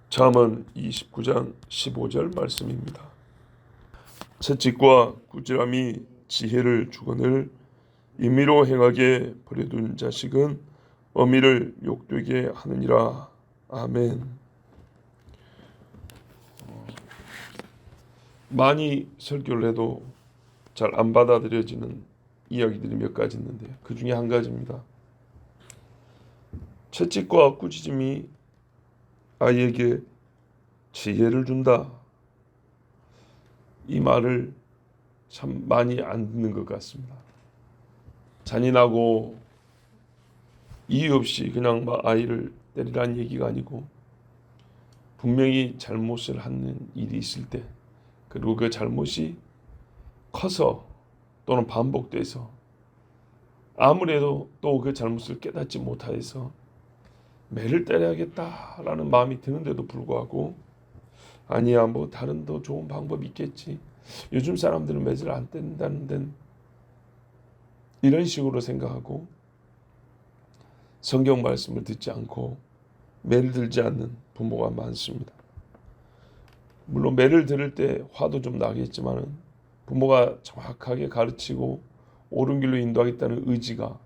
잠언 29장 15절 말씀입니다. 채찍과 꾸지람이 지혜를 주거늘 임의로 행하게 버려둔 자식은 어미를 욕되게 하느니라. 아멘. 많이 설교를 해도 잘 안 받아들여지는 이야기들이 몇 가지 있는데요. 그 중에 한 가지입니다. 채찍과 꾸짖음이 아이에게 지혜를 준다. 이 말을 참 많이 안 듣는 것 같습니다. 잔인하고 이유 없이 그냥 막 아이를 때리라는 얘기가 아니고 분명히 잘못을 하는 일이 있을 때, 그리고 그 잘못이 커서 또는 반복돼서 아무래도 또 그 잘못을 깨닫지 못하여서 매를 때려야겠다라는 마음이 드는데도 불구하고 아니야, 뭐 다른 더 좋은 방법이 있겠지, 요즘 사람들은 매를 안 때린다는 데는, 이런 식으로 생각하고 성경 말씀을 듣지 않고 매를 들지 않는 부모가 많습니다. 물론 매를 들을 때 화도 좀 나겠지만은 부모가 정확하게 가르치고 옳은 길로 인도하겠다는 의지가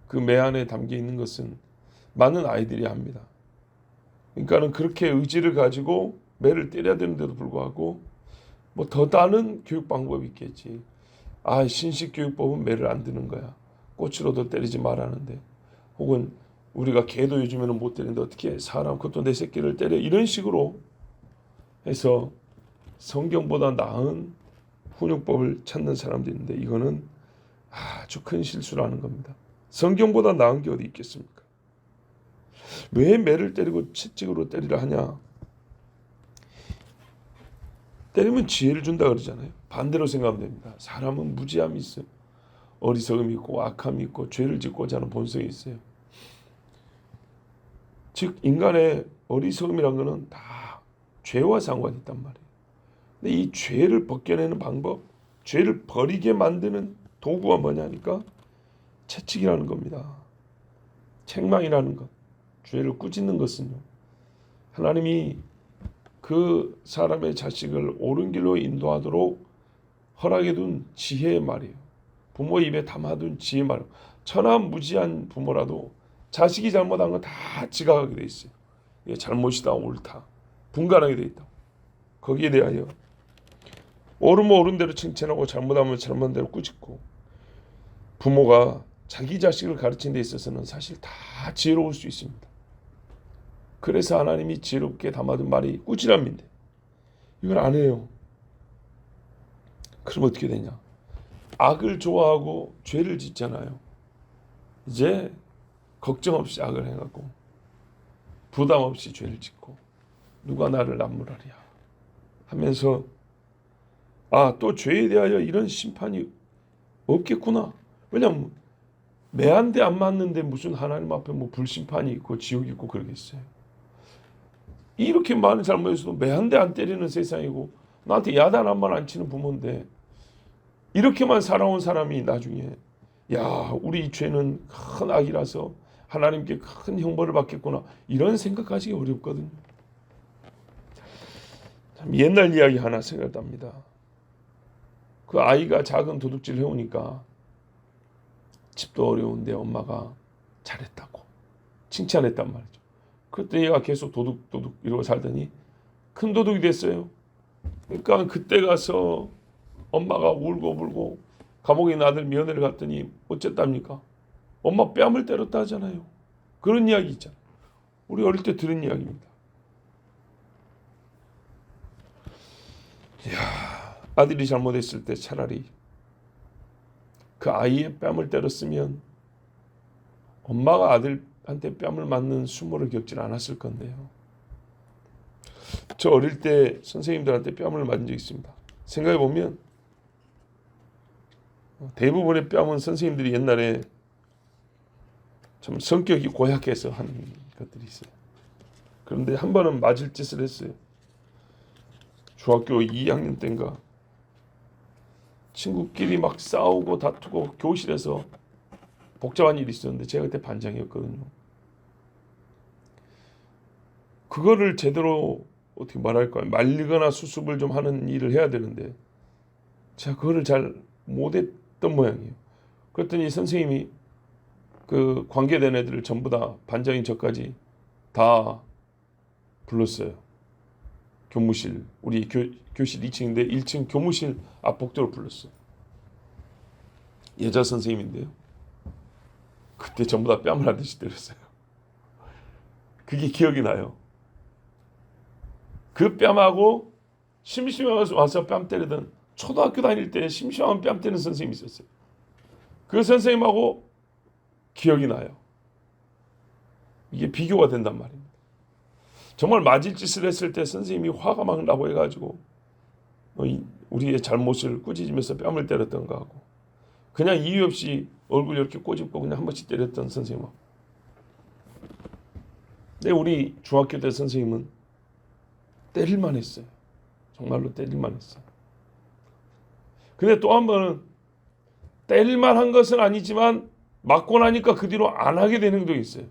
그 매 안에 담겨 있는 것은 많은 아이들이 합니다. 그러니까는 그렇게 의지를 가지고 매를 때려야 되는데도 불구하고 뭐 더 다른 교육 방법이 있겠지. 아, 신식 교육법은 매를 안 드는 거야. 꼬치로도 때리지 말라는데, 혹은 우리가 개도 요즘에는 못 때리는데 어떻게 사람, 그것도 내 새끼를 때려, 이런 식으로 해서 성경보다 나은 훈육법을 찾는 사람들이 있는데, 이거는 아주 큰 실수라는 겁니다. 성경보다 나은 게 어디 있겠습니까? 왜 매를 때리고 채찍으로 때리라 하냐? 때리면 지혜를 준다 그러잖아요. 반대로 생각하면 됩니다. 사람은 무지함이 있어요. 어리석음이 있고 악함이 있고 죄를 짓고자 하는 본성이 있어요. 즉 인간의 어리석음이란 것은 다 죄와 상관이 있단 말이에요. 근데 이 죄를 벗겨내는 방법, 죄를 버리게 만드는 도구가 뭐냐니까 채찍이라는 겁니다. 책망이라는 것, 죄를 꾸짖는 것은요, 하나님이 그 사람의 자식을 옳은 길로 인도하도록 허락해둔 지혜의 말이에요. 부모 입에 담아둔 지혜의 말. 천하무지한 부모라도 자식이 잘못한 건 다 지각하게 돼 있어요. 이게 잘못이다, 옳다, 분간하게 돼 있다. 거기에 대하여 옳으면 옳은 대로 칭찬하고 잘못하면 잘못한 대로 꾸짖고, 부모가 자기 자식을 가르치는 데 있어서는 사실 다 지혜로울 수 있습니다. 그래서 하나님이 지혜롭게 담아둔 말이 꾸지람인데 이걸 안 해요. 그럼 어떻게 되냐? 악을 좋아하고 죄를 짓잖아요. 이제 걱정 없이 악을 행하고 부담 없이 죄를 짓고 누가 나를 남물하랴 하면서 또 죄에 대하여 이런 심판이 없겠구나. 왜냐하면 매한대 안 맞는데 무슨 하나님 앞에 뭐 불심판이 있고 지옥이 있고 그러겠어요. 이렇게 많은 잘못에서도 매한대 안 때리는 세상이고 나한테 야단 한 번 안 치는 부모인데, 이렇게만 살아온 사람이 나중에 야, 우리 죄는 큰 악이라서 하나님께 큰 형벌을 받겠구나, 이런 생각하시기 어렵거든요. 참 옛날 이야기 하나 생각납니다. 그 아이가 작은 도둑질 해오니까 집도 어려운데 엄마가 잘했다고 칭찬했단 말이죠. 그때 얘가 계속 도둑 이러고 살더니 큰 도둑이 됐어요. 그러니까 그때 가서 엄마가 울고 불고 감옥에 있는 아들 면회를 갔더니 어쨌답니까? 엄마 뺨을 때렸다 하잖아요. 그런 이야기 있잖아요. 우리 어릴 때 들은 이야기입니다. 아들이 잘못했을 때 차라리 그 아이의 뺨을 때렸으면 엄마가 아들한테 뺨을 맞는 수모를 겪질 않았을 건데요. 저 어릴 때 선생님들한테 뺨을 맞은 적 있습니다. 생각해보면 대부분의 뺨은 선생님들이 옛날에 참 성격이 고약해서 하는 것들이 있어요. 그런데 한 번은 맞을 짓을 했어요. 중학교 2학년 때인가 친구끼리 막 싸우고 다투고 교실에서 복잡한 일이 있었는데 제가 그때 반장이었거든요. 그거를 제대로 어떻게 말할까요? 말리거나 수습을 좀 하는 일을 해야 되는데 제가 그거를 잘 못했던 모양이에요. 그랬더니 선생님이 그 관계된 애들을 전부 다 반장인 저까지 다 불렀어요. 교무실, 우리 교실 2층인데 1층 교무실 앞 복도로 불렀어요. 여자 선생님인데요. 그때 전부 다 뺨을 한 대씩 때렸어요. 그게 기억이 나요. 그 뺨하고 심심해서 와서 뺨 때리던 초등학교 다닐 때 심심하면 뺨 때리는 선생님이 있었어요. 그 선생님하고 기억이 나요. 이게 비교가 된단 말입니다. 정말 맞을 짓을 했을 때 선생님이 화가 막 나고 해가지고 우리의 잘못을 꾸짖으면서 뺨을 때렸던 거하고 그냥 이유 없이 얼굴 이렇게 꼬집고 그냥 한 번씩 때렸던 선생님하고. 근데 우리 중학교 때 선생님은 때릴만 했어요. 정말로 때릴만 했어요. 근데 또 한 번은 때릴만 한 것은 아니지만 맞고 나니까 그 뒤로 안 하게 되는 행동이 있어요.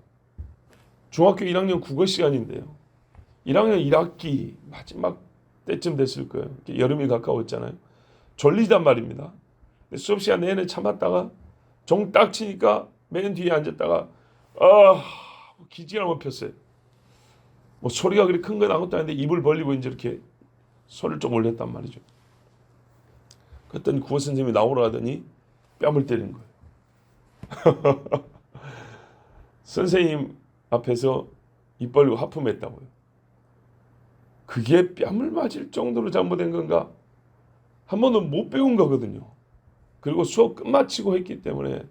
중학교 1학년 국어 시간인데요. 1학년 1학기 마지막 때쯤 됐을 거예요. 여름이 가까웠잖아요. 졸리단 말입니다. 수업 시간 내내 참았다가 종 딱 치니까 맨 뒤에 앉았다가 기지를 한번 폈어요. 뭐 소리가 그렇게 큰 건 아무것도 아닌데 입을 벌리고 이제 이렇게 소리를 좀 올렸단 말이죠. 그랬더니 국어 선생님이 나오라 하더니 뺨을 때린 거예요. 선생님 앞에서 입 벌리고 하품했다고요. 그게 뺨을 맞을 정도로 잘못된 건가? 한 번도 못 배운 거거든요. 그리고 수업 끝마치고 했기 때문에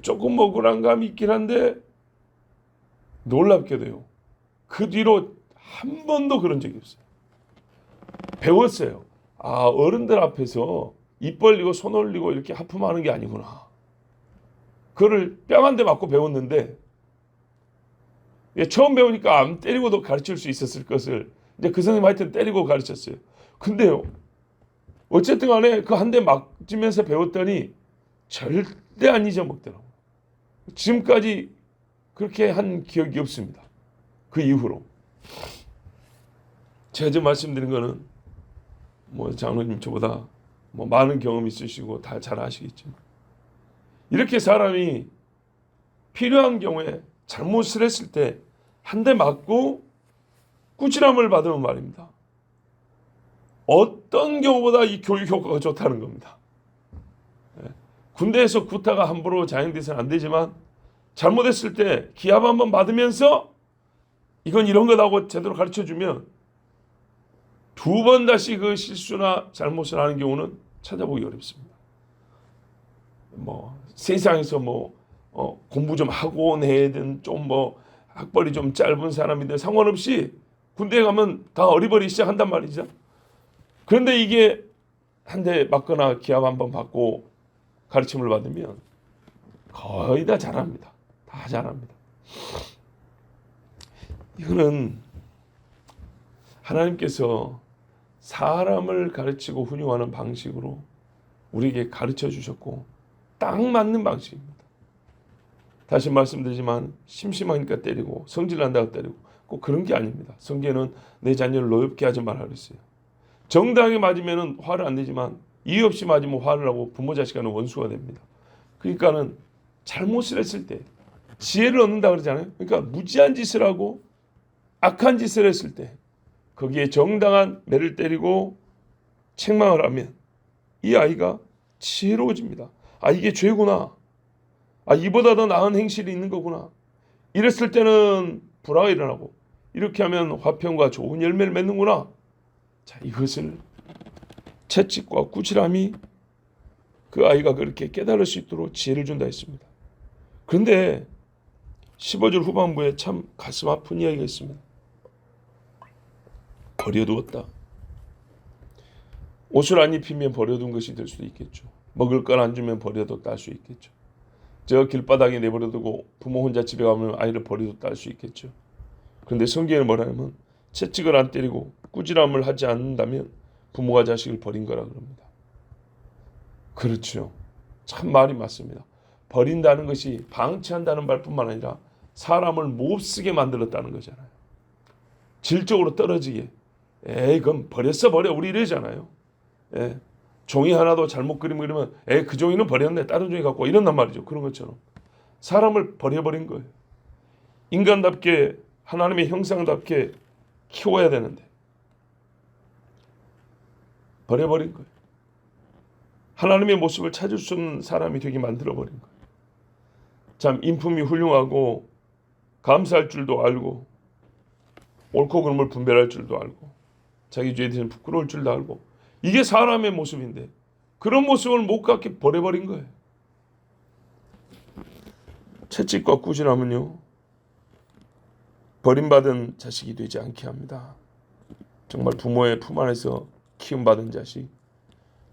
조금 억울한 감이 있긴 한데 놀랍게도요. 그 뒤로 한 번도 그런 적이 없어요. 배웠어요. 어른들 앞에서 입 벌리고 손 올리고 이렇게 하품하는 게 아니구나. 그거를 뺨 한 대 맞고 배웠는데 처음 배우니까 안 때리고도 가르칠 수 있었을 것을 이제 그 선생님 하여튼 때리고 가르쳤어요. 근데요. 어쨌든 간에 그 한 대 맞으면서 배웠더니 절대 안 잊어먹더라고요. 지금까지 그렇게 한 기억이 없습니다. 그 이후로. 제가 지금 말씀드린 거는 뭐 장로님 저보다 뭐 많은 경험이 있으시고 다 잘 아시겠지만 이렇게 사람이 필요한 경우에 잘못을 했을 때 한 대 맞고 꾸지람을 받으면 말입니다. 어떤 경우보다 이 교육 효과가 좋다는 겁니다. 군대에서 구타가 함부로 자행돼서는 안 되지만 잘못했을 때 기합 한번 받으면서 이건 이런 거다고 제대로 가르쳐주면 두 번 다시 그 실수나 잘못을 하는 경우는 찾아보기 어렵습니다. 뭐 세상에서 공부 좀 하고 내든 좀 학벌이 좀 짧은 사람인데 상관없이 군대에 가면 다 어리버리 시작한단 말이죠. 그런데 이게 한 대 맞거나 기합 한번 받고 가르침을 받으면 거의 다 잘합니다. 다 잘합니다. 이거는 하나님께서 사람을 가르치고 훈육하는 방식으로 우리에게 가르쳐 주셨고 딱 맞는 방식입니다. 다시 말씀드리지만 심심하니까 때리고 성질 난다고 때리고 꼭 그런 게 아닙니다. 성경에는 내 자녀를 노엽게 하지 말라 그랬어요. 정당하게 맞으면 화를 안 내지만 이유 없이 맞으면 화를 하고 부모 자식 간의 원수가 됩니다. 그러니까는 잘못을 했을 때 지혜를 얻는다 그러잖아요. 그러니까 무지한 짓을 하고 악한 짓을 했을 때 거기에 정당한 매를 때리고 책망을 하면 이 아이가 지혜로워집니다. 이게 죄구나. 이보다 더 나은 행실이 있는 거구나. 이랬을 때는 불화가 일어나고 이렇게 하면 화평과 좋은 열매를 맺는구나. 자, 이것을 채찍과 꾸지람이 그 아이가 그렇게 깨달을 수 있도록 지혜를 준다 했습니다. 그런데 15절 후반부에 참 가슴 아픈 이야기가 있습니다. 버려두었다. 옷을 안 입히면 버려둔 것이 될 수도 있겠죠. 먹을 걸 안 주면 버려뒀다 할 수 있겠죠. 저 길바닥에 내버려두고 부모 혼자 집에 가면 아이를 버려뒀다 할 수 있겠죠. 그런데 성경에는 뭐라냐면 채찍을 안 때리고 꾸지람을 하지 않는다면 부모가 자식을 버린 거라 그럽니다. 그렇죠. 참 말이 맞습니다. 버린다는 것이 방치한다는 말뿐만 아니라 사람을 못 쓰게 만들었다는 거잖아요. 질적으로 떨어지게. 에이 그럼 버려 우리 이러잖아요. 예. 종이 하나도 잘못 그리면 에이 그 종이는 버렸네 다른 종이 갖고 이런단 말이죠. 그런 것처럼 사람을 버려버린 거예요. 인간답게 하나님의 형상답게 키워야 되는데 버려버린 거예요. 하나님의 모습을 찾을 수 없는 사람이 되게 만들어버린 거예요. 참 인품이 훌륭하고 감사할 줄도 알고 옳고 그름을 분별할 줄도 알고 자기 죄에 대해서 부끄러울 줄도 알고 이게 사람의 모습인데 그런 모습을 못 갖게 버려버린 거예요. 채찍과 꾸지람은요 버림받은 자식이 되지 않게 합니다. 정말 부모의 품 안에서 키움받은 자식,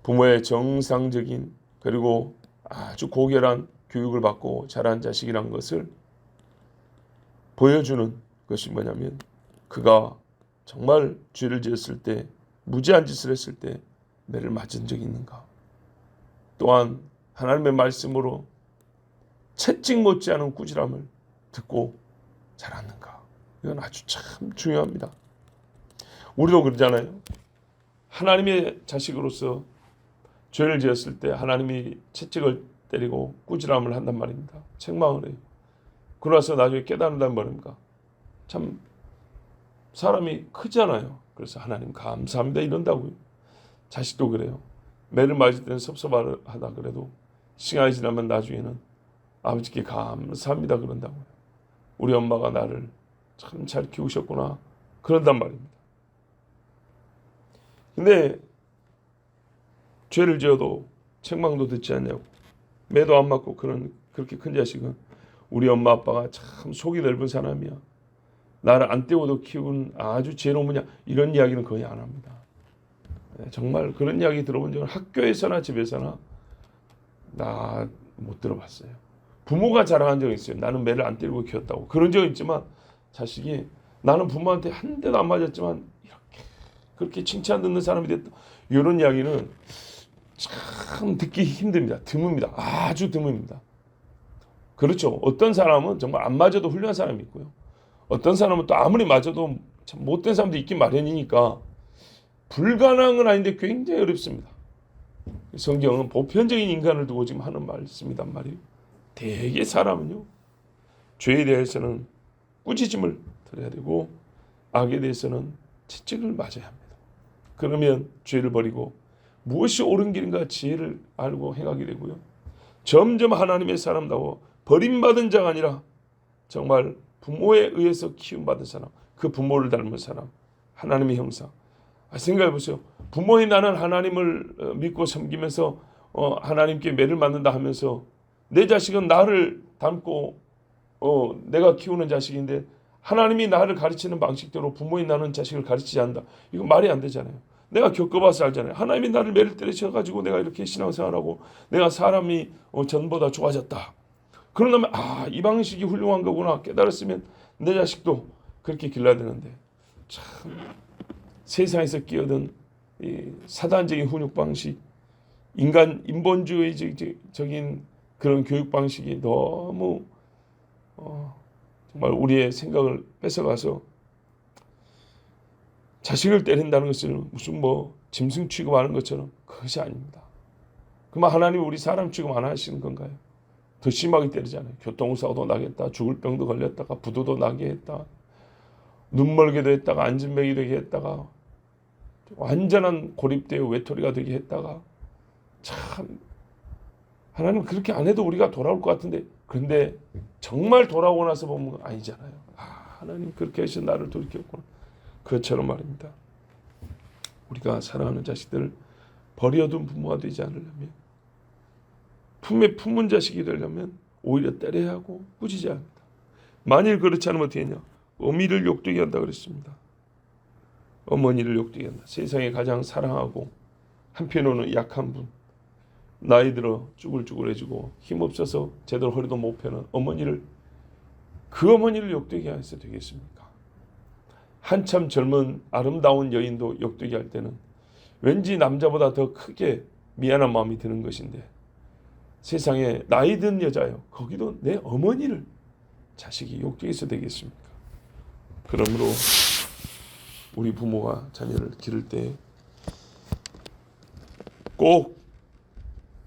부모의 정상적인 그리고 아주 고결한 교육을 받고 자란 자식이란 것을 보여주는 것이 뭐냐면 그가 정말 죄를 지었을 때 무지한 짓을 했을 때 매를 맞은 적이 있는가, 또한 하나님의 말씀으로 채찍 못지않은 꾸지람을 듣고 자랐는가. 이건 아주 참 중요합니다. 우리도 그러잖아요. 하나님의 자식으로서 죄를 지었을 때 하나님이 채찍을 때리고 꾸지람을 한단 말입니다. 책망을 해요. 그러나서 나중에 깨닫는다는 말입니까? 참 사람이 크잖아요. 그래서 하나님 감사합니다 이런다고요. 자식도 그래요. 매를 맞을 때는 섭섭하다 그래도 시간이 지나면 나중에는 아버지께 감사합니다 그런다고요. 우리 엄마가 나를 참 잘 키우셨구나 그런단 말입니다. 근데 죄를 지어도 책망도 듣지 않냐고, 매도 안 맞고 그렇게 큰 자식은 우리 엄마 아빠가 참 속이 넓은 사람이야, 나를 안 때워도 키운 아주 지혜로운 이런 이야기는 거의 안 합니다. 정말 그런 이야기 들어본 적은 학교에서나 집에서나 나 못 들어봤어요. 부모가 자랑한 적이 있어요. 나는 매를 안 때리고 키웠다고. 그런 적은 있지만 자식이 나는 부모한테 한 대도 안 맞았지만 이렇게 그렇게 칭찬 듣는 사람이 됐다, 이런 이야기는 참 듣기 힘듭니다. 드뭅니다. 아주 드뭅니다. 그렇죠. 어떤 사람은 정말 안 맞아도 훌륭한 사람이 있고요. 어떤 사람은 또 아무리 맞아도 참 못된 사람도 있긴 마련이니까 불가능한 건 아닌데 굉장히 어렵습니다. 성경은 보편적인 인간을 두고 지금 하는 말씀이란 말이에요. 대개 사람은요 죄에 대해서는 꾸짖음을 들어야 되고 악에 대해서는 채찍을 맞아야 합니다. 그러면 죄를 버리고 무엇이 옳은 길인가 지혜를 알고 행하게 되고요. 점점 하나님의 사람다워 버림받은 자가 아니라 정말 부모에 의해서 키움받은 사람, 그 부모를 닮은 사람, 하나님의 형상. 생각해 보세요. 부모인 나는 하나님을 믿고 섬기면서 하나님께 매를 맞는다 하면서 내 자식은 나를 닮고 내가 키우는 자식인데 하나님이 나를 가르치는 방식대로 부모인 나는 자식을 가르치지 않는다. 이거 말이 안 되잖아요. 내가 겪어봐서 알잖아요. 하나님이 나를 매를 때리셔가지고 내가 이렇게 신앙생활하고 내가 사람이 전보다 좋아졌다. 그러면 이 방식이 훌륭한 거구나 깨달았으면 내 자식도 그렇게 길러야 되는데 참 세상에서 끼어든 이 사단적인 훈육 방식, 인본주의적인 그런 교육 방식이 너무 정말 우리의 생각을 뺏어가서 자식을 때린다는 것은 무슨 짐승 취급하는 것처럼 그것이 아닙니다. 그만 하나님 우리 사람 취급 안 하시는 건가요? 더 심하게 때리잖아요. 교통사고도 나겠다, 죽을 병도 걸렸다가 부도도 나게 했다, 눈멀게도 했다가 안진뱅이 되게 했다가 완전한 고립되어 외톨이가 되게 했다가 참 하나님 그렇게 안 해도 우리가 돌아올 것 같은데 그런데 정말 돌아오고 나서 보면 아니잖아요. 하나님 그렇게 해서 나를 돌이켰구나. 그것처럼 말입니다. 우리가 사랑하는 자식들을 버려둔 부모가 되지 않으려면, 품에 품은 자식이 되려면 오히려 때려야 하고 꾸짖어야 합니다. 만일 그렇지 않으면 어떻게 했냐? 어미를 욕되게 한다 그랬습니다. 어머니를 욕되게 한다. 세상에 가장 사랑하고 한편으로는 약한 분, 나이 들어 쭈글쭈글해지고 힘없어서 제대로 허리도 못 펴는 그 어머니를 욕되게 해서 되겠습니까? 한참 젊은 아름다운 여인도 욕되게 할 때는 왠지 남자보다 더 크게 미안한 마음이 드는 것인데 세상에 나이 든 여자요, 거기도 내 어머니를 자식이 욕되게 해서 되겠습니까? 그러므로 우리 부모가 자녀를 기를 때 꼭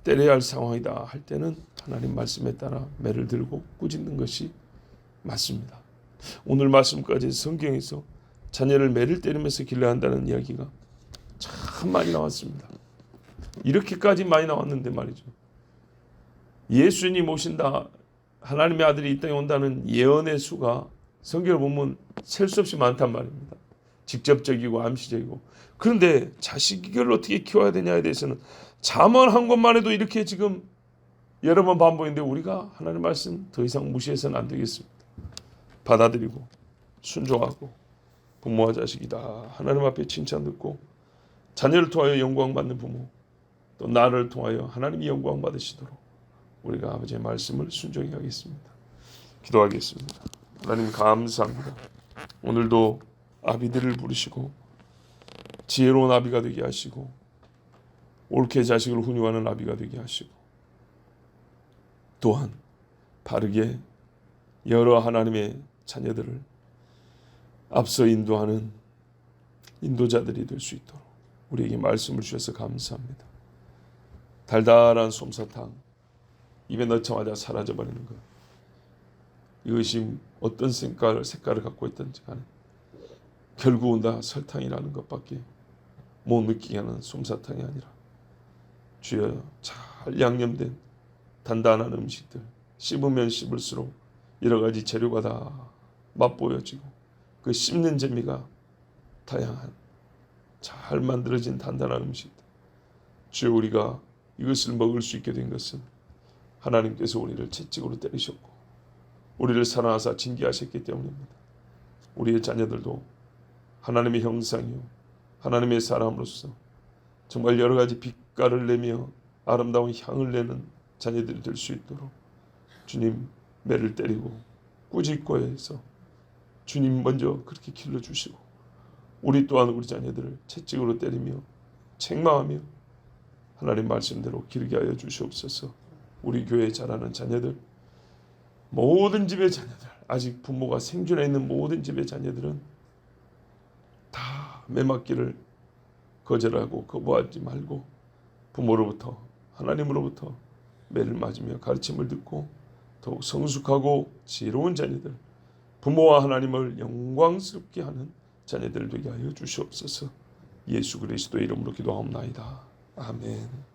때려야 할 상황이다 할 때는 하나님 말씀에 따라 매를 들고 꾸짖는 것이 맞습니다. 오늘 말씀까지 성경에서 자녀를 매를 때리면서 길러야 한다는 이야기가 참 많이 나왔습니다. 이렇게까지 많이 나왔는데 말이죠. 예수님 오신다, 하나님의 아들이 이 땅에 온다는 예언의 수가 성경을 보면 셀 수 없이 많단 말입니다. 직접적이고 암시적이고. 그런데 자식을 어떻게 키워야 되냐에 대해서는 잠언 한 권만 해도 이렇게 지금 여러 번 반복인데 우리가 하나님 말씀 더 이상 무시해서는 안 되겠습니다. 받아들이고 순종하고 부모와 자식이다 하나님 앞에 칭찬 듣고 자녀를 통하여 영광 받는 부모, 또 나를 통하여 하나님이 영광 받으시도록 우리가 아버지의 말씀을 순종해 가겠습니다. 기도하겠습니다. 하나님 감사합니다. 오늘도 아비들을 부르시고 지혜로운 아비가 되게 하시고 옳게 자식을 훈육하는 아비가 되게 하시고 또한 바르게 여러 하나님의 자녀들을 앞서 인도하는 인도자들이 될 수 있도록 우리에게 말씀을 주셔서 감사합니다. 달달한 솜사탕 입에 넣자마자 사라져버리는 것, 이것이 어떤 색깔을 갖고 있든지 간에 결국은 다 설탕이라는 것밖에 못 느끼게 하는 솜사탕이 아니라 주여 잘 양념된 단단한 음식들, 씹으면 씹을수록 여러 가지 재료가 다 맛보여지고 그 씹는 재미가 다양한 잘 만들어진 단단한 음식들, 주여 우리가 이것을 먹을 수 있게 된 것은 하나님께서 우리를 채찍으로 때리셨고 우리를 사랑하사 징계하셨기 때문입니다. 우리의 자녀들도 하나님의 형상이요 하나님의 사람으로서 정말 여러 가지 빛깔을 내며 아름다운 향을 내는 자녀들이 될 수 있도록 주님 매를 때리고 꾸짖고 해서 주님 먼저 그렇게 길러주시고 우리 또한 우리 자녀들을 채찍으로 때리며 책망하며 하나님 말씀대로 기르게 하여 주시옵소서. 우리 교회에 자라는 자녀들, 모든 집의 자녀들, 아직 부모가 생존해 있는 모든 집의 자녀들은 다 매맞기를 거절하고 거부하지 말고 부모로부터 하나님으로부터 매를 맞으며 가르침을 듣고 더욱 성숙하고 지혜로운 자녀들, 부모와 하나님을 영광스럽게 하는 자녀들 되게 하여 주시옵소서. 예수 그리스도의 이름으로 기도하옵나이다. 아멘.